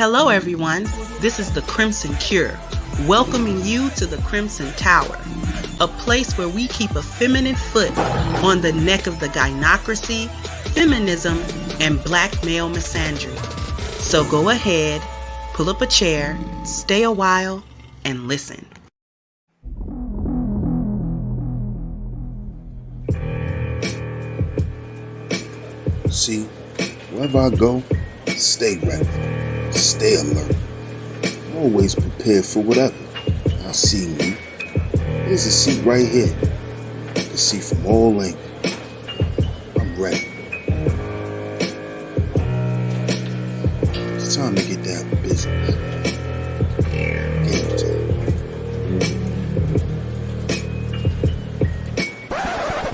Hello everyone, this is the Crimson Cure, welcoming you to the Crimson Tower, a place where we keep a feminine foot on the neck of the gynocracy, feminism, and black male misandry. So go ahead, pull up a chair, stay a while, and listen. See, wherever I go, stay ready, stay alert, always prepared for whatever. I see you. There's a seat right here. I can see from all angles. I'm ready. It's time to get down to business. Game time.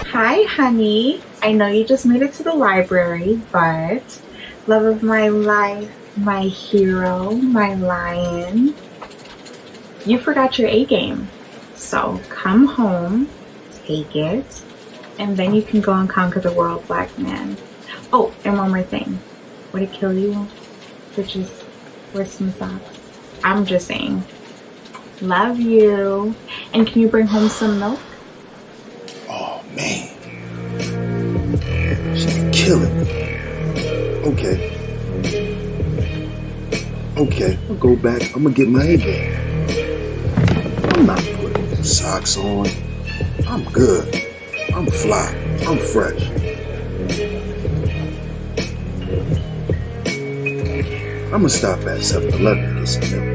Hi, honey. I know you just made it to the library, but love of my life, my hero, my lion, you forgot your A game. So come home, take it, and then you can go and conquer the world, black man. Oh, and one more thing. Would it kill you to just wear some socks? I'm just saying. Love you. And can you bring home some milk? Oh, man. She's killing me. Okay, I'll go back. I'm gonna get my A game. I'm not putting socks on. I'm good. I'm fly. I'm fresh. I'm gonna stop at 7-Eleven and get some milk.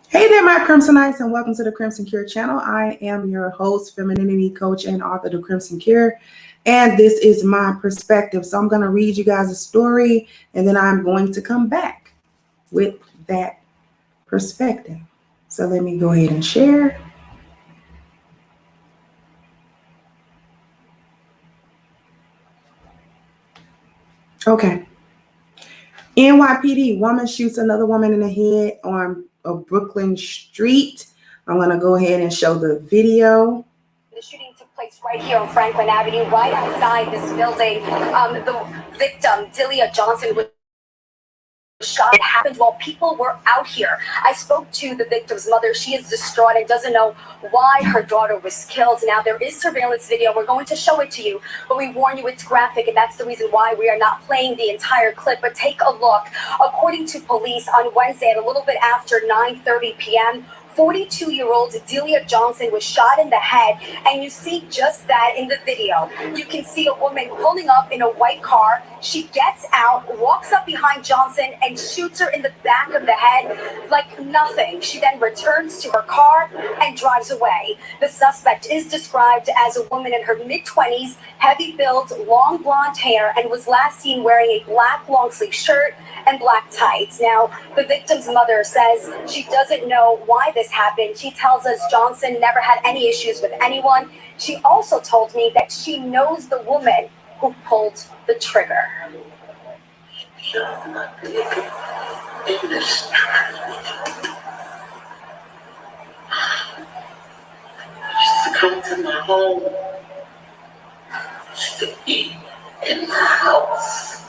Hey there, my Crimsonites, and welcome to the Crimson Cure channel. I am your host, femininity coach, and author of the Crimson Cure, and this is my perspective. So I'm going to read you guys a story, and then I'm going to come back with that perspective. So let me go ahead and share. Okay. NYPD, woman shoots another woman in the head on a Brooklyn street. I'm going to go ahead and show the video. The shooting took place right here on Franklin Avenue, right outside this building. The victim, Delia Johnson, was shot. It happened while people were out here. I spoke to the victim's mother. She is distraught and doesn't know why her daughter was killed. Now, there is surveillance video. We're going to show it to you, but we warn you it's graphic, and that's the reason why we are not playing the entire clip. But take a look. According to police, on Wednesday at a little bit after 9:30 p.m., 42-year-old Delia Johnson was shot in the head, and you see just that in the video. You can see a woman pulling up in a white car. She gets out, walks up behind Johnson, and shoots her in the back of the head like nothing. She then returns to her car and drives away. The suspect is described as a woman in her mid-20s, heavy build, long blonde hair, and was last seen wearing a black long-sleeve shirt and black tights. Now, the victim's mother says she doesn't know why this happened. She tells us Johnson never had any issues with anyone. She also told me that she knows the woman who pulled the trigger. In this she used to come to my home. She used to eat in my house.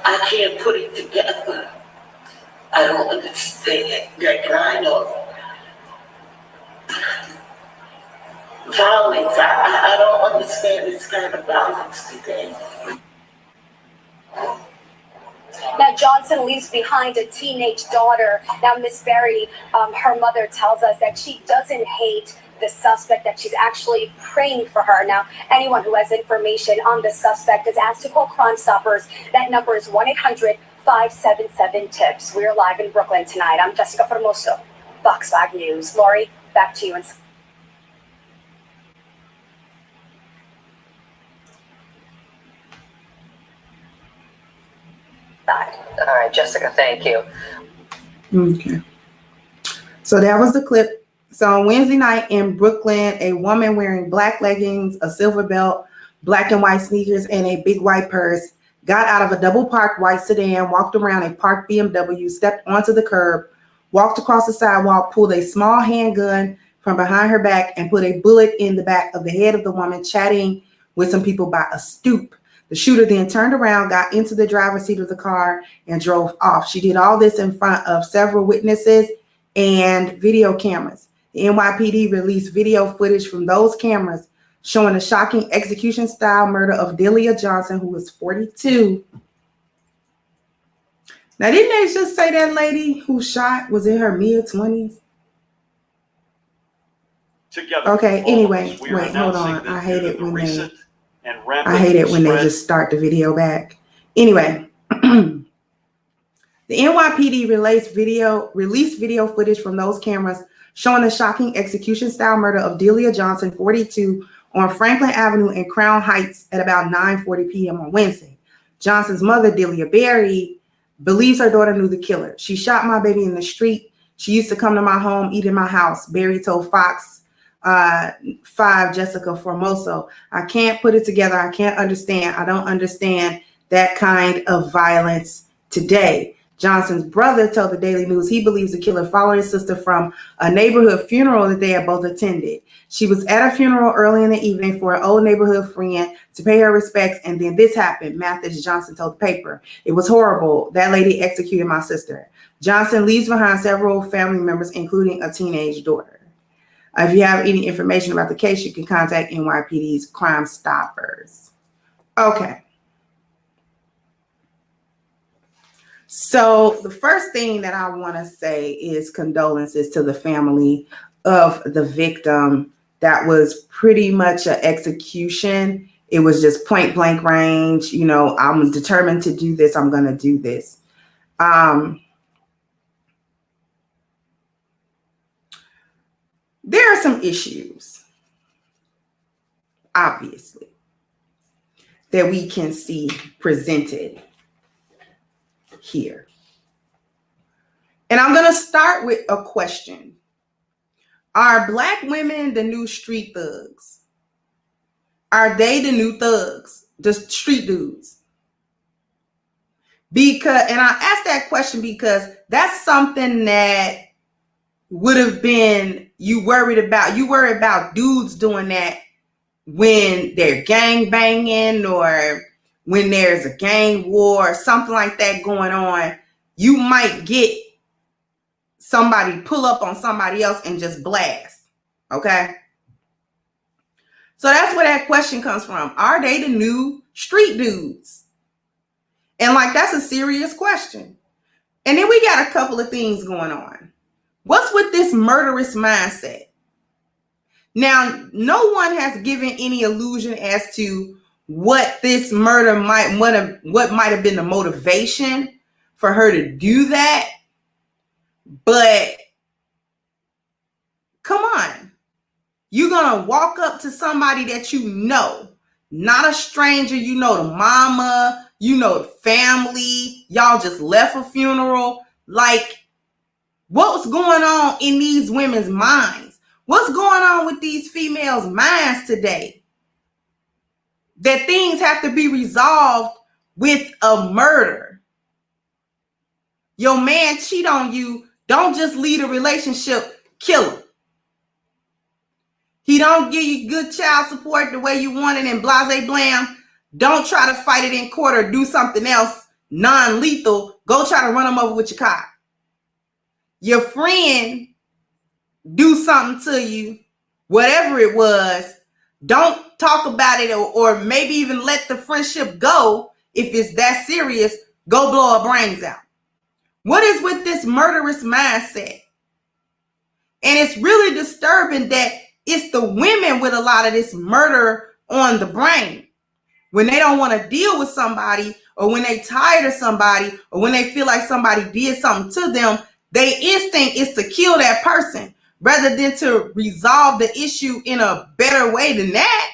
I can't put it together. I don't understand that kind of violence. I don't understand this kind of violence today. Now, Johnson leaves behind a teenage daughter. Now, Miss Berry, her mother tells us that she doesn't hate the suspect, that she's actually praying for her. Now, anyone who has information on the suspect is asked to call Crime Stoppers. That number is 1-800-577-TIPS. We're live in Brooklyn tonight. I'm Jessica Formoso, Fox 5 News. Lori, back to you. All right, Jessica, thank you. Okay. So that was the clip. So on Wednesday night in Brooklyn, a woman wearing black leggings, a silver belt, black and white sneakers, and a big white purse got out of a double parked white sedan, walked around a parked BMW, stepped onto the curb, walked across the sidewalk, pulled a small handgun from behind her back and put a bullet in the back of the head of the woman chatting with some people by a stoop. The shooter then turned around, got into the driver's seat of the car, and drove off. She did all this in front of several witnesses and video cameras. The NYPD released video footage from those cameras showing a shocking execution-style murder of Delia Johnson, who was 42. Now, didn't they just say that lady who shot was in her mid-20s? Together, okay, anyway, we wait, hold on. I hate it when they just start the video back. Anyway, the NYPD released video footage from those cameras showing the shocking execution-style murder of Delia Johnson, 42, on Franklin Avenue in Crown Heights at about 9:40 p.m. on Wednesday. Johnson's mother, Delia Berry, believes her daughter knew the killer. She shot my baby in the street. She used to come to my home, eat in my house, Berry told Fox 5 Jessica Formoso. I can't put it together. I can't understand. I don't understand that kind of violence today. Johnson's brother told the Daily News he believes the killer followed his sister from a neighborhood funeral that they had both attended. She was at a funeral early in the evening for an old neighborhood friend to pay her respects, and then this happened, Mathis Johnson told the paper. It was horrible. That lady executed my sister. Johnson leaves behind several family members, including a teenage daughter. If you have any information about the case, you can contact NYPD's Crime Stoppers. Okay. So the first thing that I want to say is condolences to the family of the victim. That was pretty much an execution. It was just point blank range. You know, I'm determined to do this. I'm going to do this. There are some issues, obviously, that we can see presented here. And I'm going to start with a question. Are Black women the new street thugs? Are they the new thugs, the street dudes? And I asked that question because that's something that would have been you worry about dudes doing that when they're gang banging or when there's a gang war or something like that going on. You might get somebody pull up on somebody else and just blast. Okay. So that's where that question comes from. Are they the new street dudes? And like, that's a serious question. And then we got a couple of things going on. What's with this murderous mindset? Now, no one has given any illusion as to what this murder what might have been the motivation for her to do that. But come on. You're going to walk up to somebody that you know, not a stranger, you know the mama, you know the family, y'all just left a funeral. Like, what's going on in these women's minds? What's going on with these females' minds today? That things have to be resolved with a murder. Your man cheat on you, don't just leave a relationship, kill him. He don't give you good child support the way you want it and blase blam. Don't try to fight it in court or do something else non-lethal. Go try to run him over with your car. Your friend do something to you, whatever it was. Don't talk about it or maybe even let the friendship go. If it's that serious, go blow her brains out. What is with this murderous mindset? And it's really disturbing that it's the women with a lot of this murder on the brain. When they don't want to deal with somebody, or when they tired of somebody, or when they feel like somebody did something to them, their instinct is to kill that person rather than to resolve the issue in a better way than that.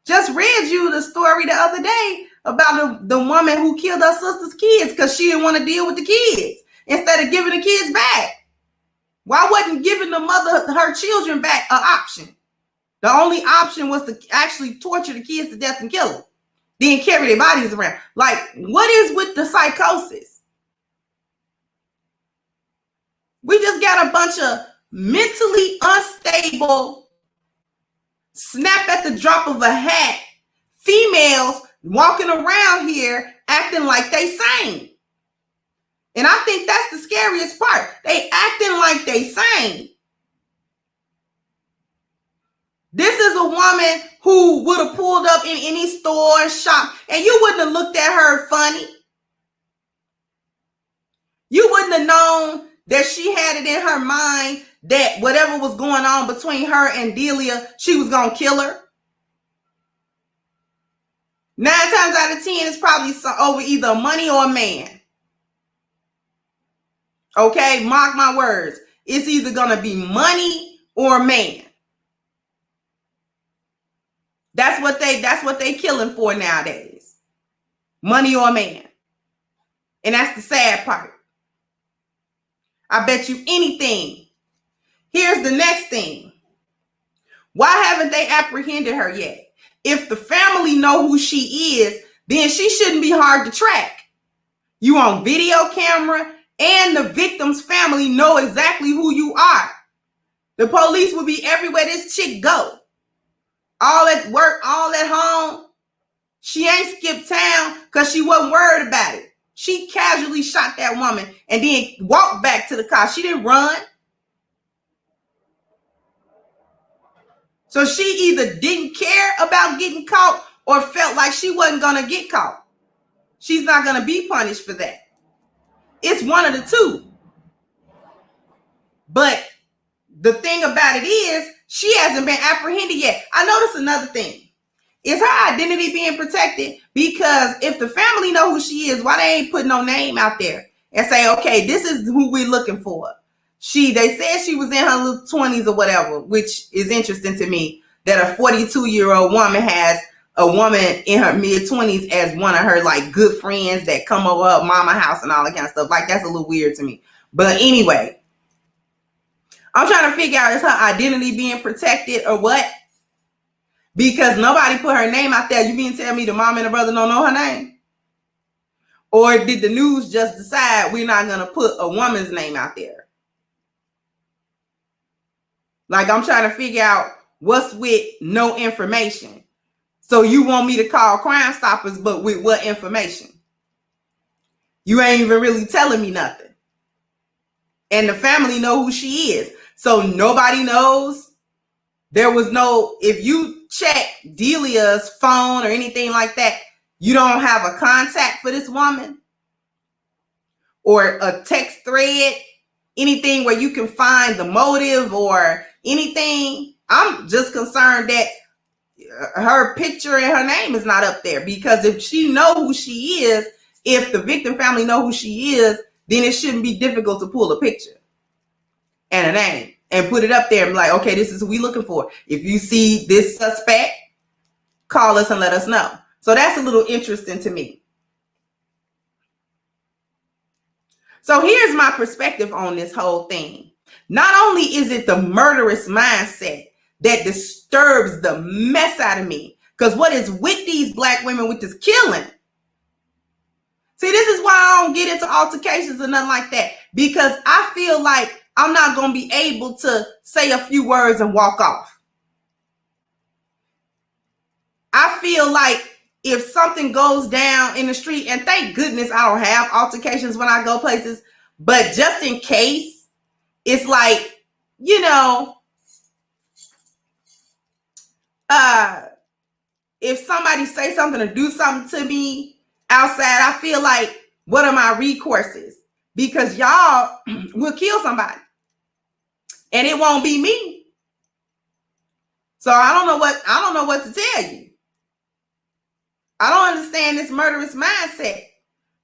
Just read you the story the other day about the woman who killed her sister's kids because she didn't want to deal with the kids instead of giving the kids back. Why wasn't giving the mother her children back an option? The only option was to actually torture the kids to death and kill them, then carry their bodies around. Like, what is with the psychosis? We just got a bunch of mentally unstable, snap at the drop of a hat, females walking around here acting like they sane. And I think that's the scariest part. They acting like they sane. This is a woman who would have pulled up in any store and shop, and you wouldn't have looked at her funny. You wouldn't have known that she had it in her mind that whatever was going on between her and Delia, she was going to kill her. 9 times out of 10, it's probably over either money or a man. Okay, mark my words. It's either going to be money or a man. That's what they killing for nowadays. Money or a man. And that's the sad part. I bet you anything. Here's the next thing. Why haven't they apprehended her yet? If the family know who she is, then she shouldn't be hard to track. You on video camera and the victim's family know exactly who you are. The police will be everywhere this chick go. All at work, all at home. She ain't skipped town because she wasn't worried about it. She casually shot that woman and then walked back to the car. She didn't run. So she either didn't care about getting caught or felt like she wasn't going to get caught. She's not going to be punished for that. It's one of the two. But the thing about it is, she hasn't been apprehended yet. I noticed another thing. Is her identity being protected? Because if the family know who she is, why they ain't put no name out there and say, okay, this is who we're looking for. They said she was in her little 20s or whatever, which is interesting to me that a 42-year-old woman has a woman in her mid-20s as one of her like good friends that come over her mama house and all that kind of stuff. Like, that's a little weird to me. But anyway, I'm trying to figure out, is her identity being protected or what? Because nobody put her name out there. You mean tell me the mom and the brother don't know her name? Or did the news just decide we're not going to put a woman's name out there? Like, I'm trying to figure out what's with no information. So you want me to call Crime Stoppers, but with what information? You ain't even really telling me nothing. And the family know who she is. So nobody knows. There was no, if you check Delia's phone or anything like that, you don't have a contact for this woman or a text thread, anything where you can find the motive or anything. I'm just concerned that her picture and her name is not up there, because if she know who she is, if the victim family know who she is, then it shouldn't be difficult to pull a picture and a name and put it up there and be like, okay, this is who we looking for. If you see this suspect, call us and let us know. So that's a little interesting to me. So here's my perspective on this whole thing. Not only is it the murderous mindset that disturbs the mess out of me, because what is with these black women with this killing? See, this is why I don't get into altercations or nothing like that, because I feel like I'm not going to be able to say a few words and walk off. I feel like if something goes down in the street, and thank goodness I don't have altercations when I go places, but just in case, it's like, you know, if somebody say something or do something to me outside, I feel like, what are my recourses? Because y'all will kill somebody and it won't be me. So I don't know what to tell you. I don't understand this murderous mindset.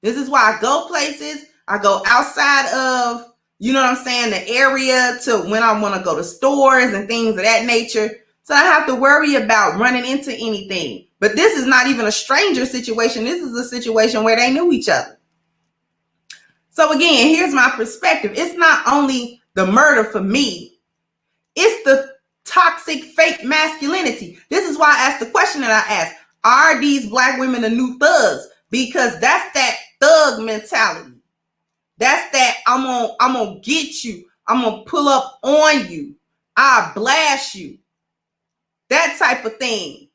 This is why I go places. I go outside of, you know what I'm saying, the area to when I want to go to stores and things of that nature. So I have to worry about running into anything. But this is not even a stranger situation. This is a situation where they knew each other. So again, here's my perspective. It's not only the murder for me. It's the toxic fake masculinity. This is why I asked the question that I asked. Are these black women the new thugs? Because that's that thug mentality. That's that I'm gonna get you. I'm going to pull up on you. I'll blast you. That type of thing.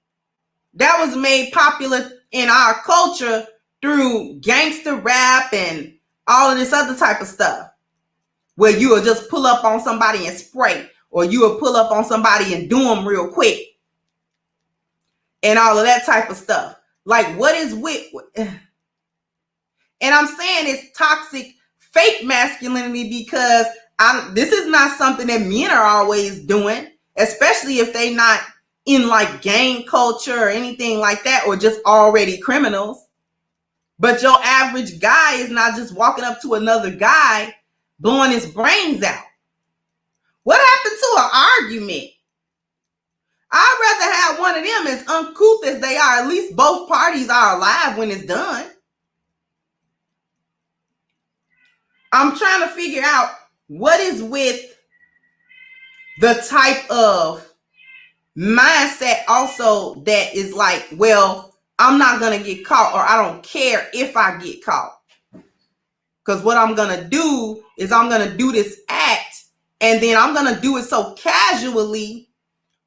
That was made popular in our culture through gangster rap and all of this other type of stuff, where you will just pull up on somebody and spray, or you will pull up on somebody and do them real quick, and all of that type of stuff. Like, what is with, and I'm saying it's toxic, fake masculinity, because this is not something that men are always doing, especially if they not in like gang culture or anything like that, or just already criminals. But your average guy is not just walking up to another guy blowing his brains out. What happened to an argument? I'd rather have one of them, as uncouth as they are. At least both parties are alive when it's done. I'm trying to figure out what is with the type of mindset also that is like, well, I'm not going to get caught, or I don't care if I get caught. Because what I'm going to do is I'm going to do this act, and then I'm going to do it so casually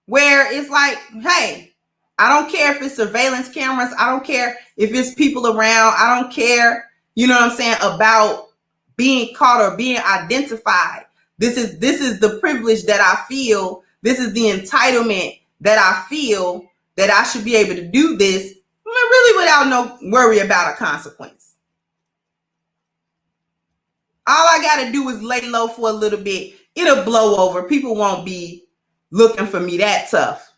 where it's like, hey, I don't care if it's surveillance cameras. I don't care if it's people around. I don't care, you know what I'm saying, about being caught or being identified. This is the privilege that I feel. This is the entitlement that I feel, that I should be able to do this really without no worry about a consequence. All I got to do is lay low for a little bit. It'll blow over. People won't be looking for me that tough.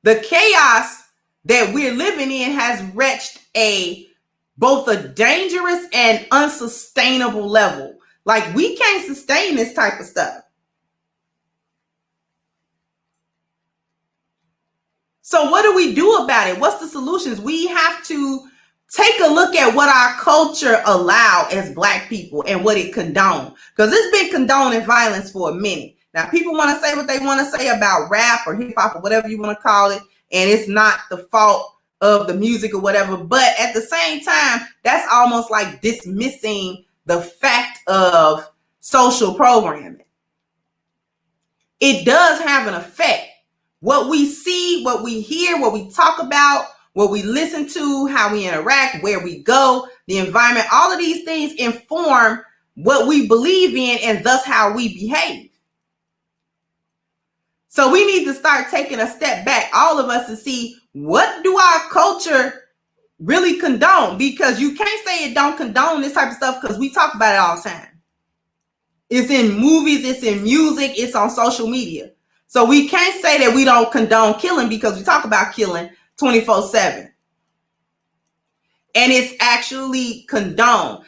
The chaos that we're living in has reached both a dangerous and unsustainable level. Like, we can't sustain this type of stuff. So what do we do about it? What's the solutions? We have to take a look at what our culture allowed as Black people and what it condoned. Because it's been condoning violence for a minute. Now, people want to say what they want to say about rap or hip hop or whatever you want to call it. And it's not the fault of the music or whatever. But at the same time, that's almost like dismissing the fact of social programming. It does have an effect. What we see, what we hear, what we talk about, what we listen to, how we interact, where we go, the environment, all of these things inform what we believe in and thus how we behave. So we need to start taking a step back, all of us, to see, what do our culture really condone? Because you can't say it don't condone this type of stuff, because we talk about it all the time. It's in movies, it's in music, it's on social media. So we can't say that we don't condone killing, because we talk about killing 24/7. And it's actually condoned.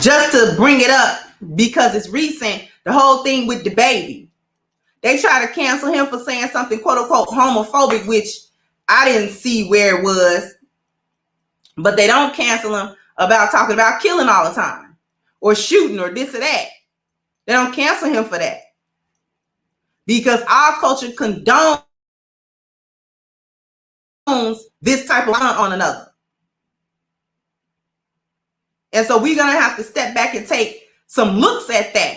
Just to bring it up, because it's recent, the whole thing with the baby. They try to cancel him for saying something quote unquote homophobic, which I didn't see where it was. But they don't cancel him about talking about killing all the time, or shooting, or this or that. They don't cancel him for that. Because our culture condones this type of on another. And so we're going to have to step back and take some looks at that.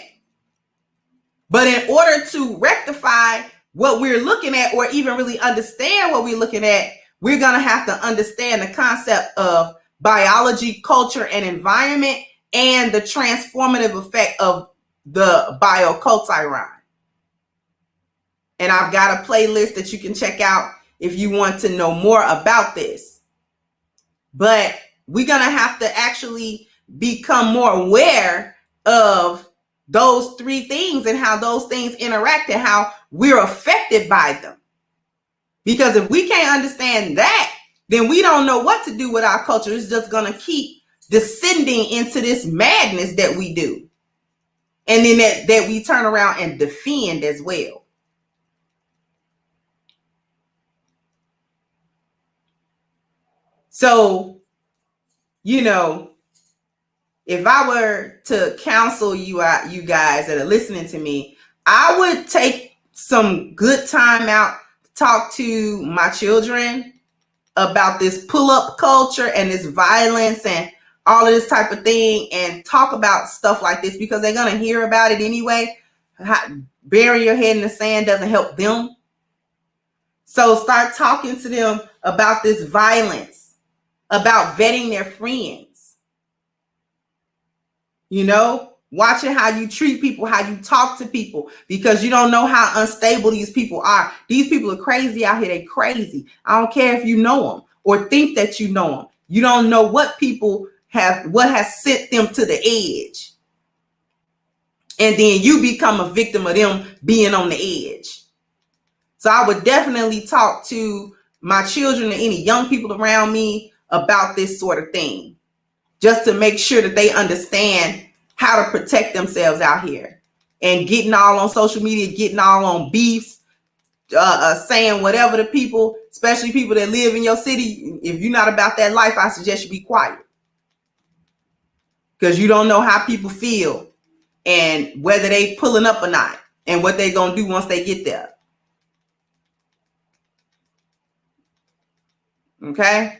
But in order to rectify what we're looking at, or even really understand what we're looking at, we're going to have to understand the concept of biology, culture, and environment, and the transformative effect of the biocultural. And I've got a playlist that you can check out if you want to know more about this. But we're going to have to actually become more aware of those three things and how those things interact and how we're affected by them. Because if we can't understand that, then we don't know what to do with our culture. It's just going to keep descending into this madness that we do. And then that we turn around and defend as well. So, you know, if I were to counsel you guys that are listening to me, I would take some good time out to talk to my children about this pull-up culture and this violence and all of this type of thing and talk about stuff like this because they're going to hear about it anyway. Burying your head in the sand doesn't help them. So start talking to them about this violence, about vetting their friends. You know, watching how you treat people, how you talk to people, because you don't know how unstable these people are. These people are crazy out here. They're crazy. I don't care if you know them or think that you know them. You don't know what people have, what has sent them to the edge. And then you become a victim of them being on the edge. So I would definitely talk to my children and any young people around me about this sort of thing, just to make sure that they understand how to protect themselves out here. And getting all on social media, getting all on beefs, saying whatever to people, especially people that live in your city. If you're not about that life, I suggest you be quiet, because you don't know how people feel and whether they pulling up or not and what they gonna do once they get there. Okay.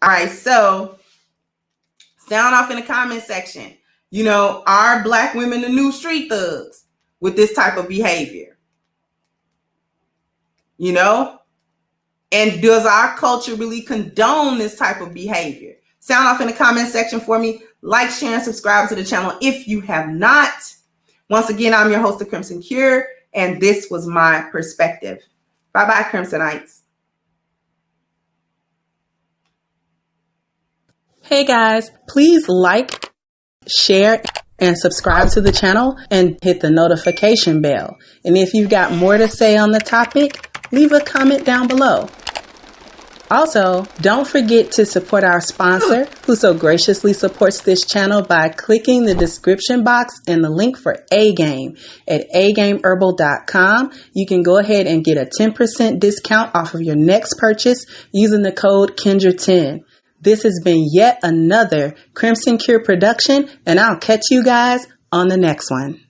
All right. So sound off in the comment section. You know, are Black women the new street thugs with this type of behavior? You know, and does our culture really condone this type of behavior? Sound off in the comment section for me. Like, share, and subscribe to the channel if you have not. Once again, I'm your host, The Crimson Cure, and this was my perspective. Bye-bye, Crimsonites. Hey guys, please like, share, and subscribe to the channel and hit the notification bell. And if you've got more to say on the topic, leave a comment down below. Also, don't forget to support our sponsor, who so graciously supports this channel by clicking the description box and the link for A-Game at agameherbal.com. You can go ahead and get a 10% discount off of your next purchase using the code Kendra10. This has been yet another Crimson Cure production, and I'll catch you guys on the next one.